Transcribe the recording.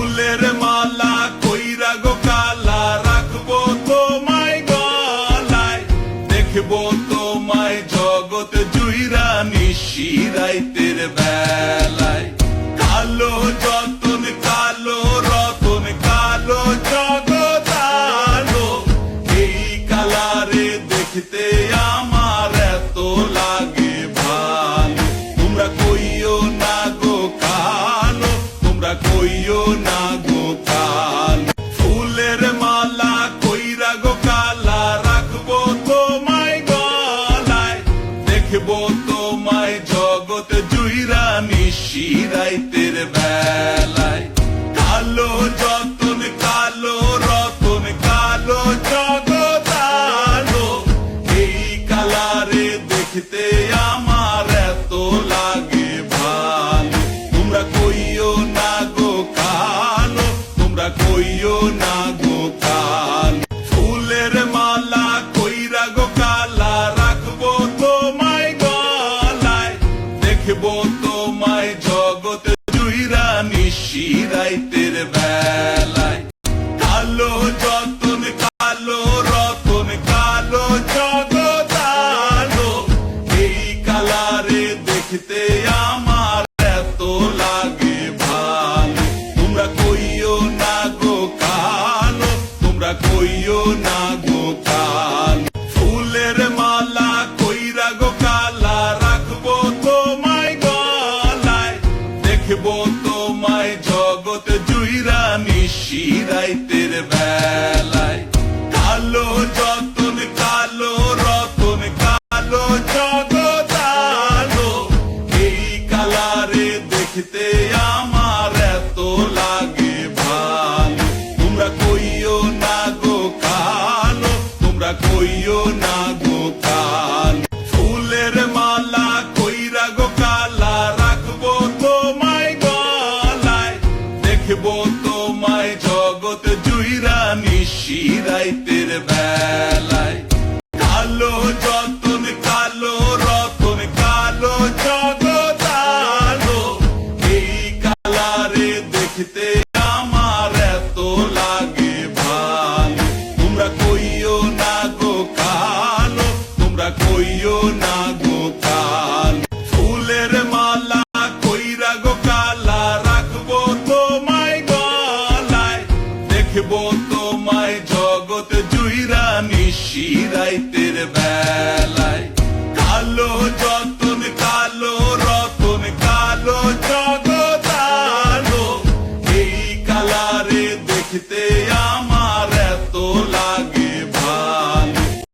ফুলের মালা কইরা গো কালা রাখবো তোমায় গলায়, দেখবো তোমায় জগৎ জুইরা নিশি রাইতের বেলায়। কালো যতন কালো রতন কালো জগৎ আলো, এই কালারে দেখতে আমার এত লাগে ভালো। তোমরা কইও না গো কালো, তোমরা কইও না গো কালো। ফুলের মালা কইরা গো কালা রাখবো তোমায় গলায়, দেখবো তোমায় জগৎ জুইরা নিশি রাইতের বেলায়। কালো যতন কালো রতন কালো জগৎ আলো, এই কালারে দেখতে আমার এত লাগে ভালো। তোমরা কইও না গো কালো, তোমরা কইও না গো কালো। ফুলের মালা কইরা গো কালা রাখবো তোমায় গলায়, দেখবো তোমায় জগৎ জুইরা নিশি রাইতের বেলায়। কালো যতন কালো রতন কালো জগৎ আলো, এই কালারে দেখতে আমার এত লাগে ভালো। তোমরা কইও না গো কালো, তোমরা কইও না গো কালো। ফুলের মালা কইরা গো কালা রাখবো তোমায় গলায়, দেখবো তোমায় জগৎ জুইরা নিশি রাইতের বেলায়। কালো যতন কালো রতন কালো জগৎ আলো, এই কালারে দেখতে আমার এত লাগে ভালো। তোমরা কইও না গো কালো, তোমরা কইও না গো কালো। ফুলের মালা কইরা গো কালা রাখবো তোমায় গলায়, দেখবো তোমায় জগৎ জুইরা নিশি রাইতের বেলায়। কালো যতন কালো রতন কালো জগৎ আলো, এই কালারে দেখতে আমার এত লাগে ভালো। তোমরা কইও না গো কালো, তোমরা কইও না গো কালো। ফুলের মালা কইরা গো কালা রাখবো তোমায় গলায়, দেখবো তোমায় জগৎ জুইরা নিশি রাইতের বেলায়। কালো যতন কালো রতন কালো জগৎ আলো, এই কালারে দেখতে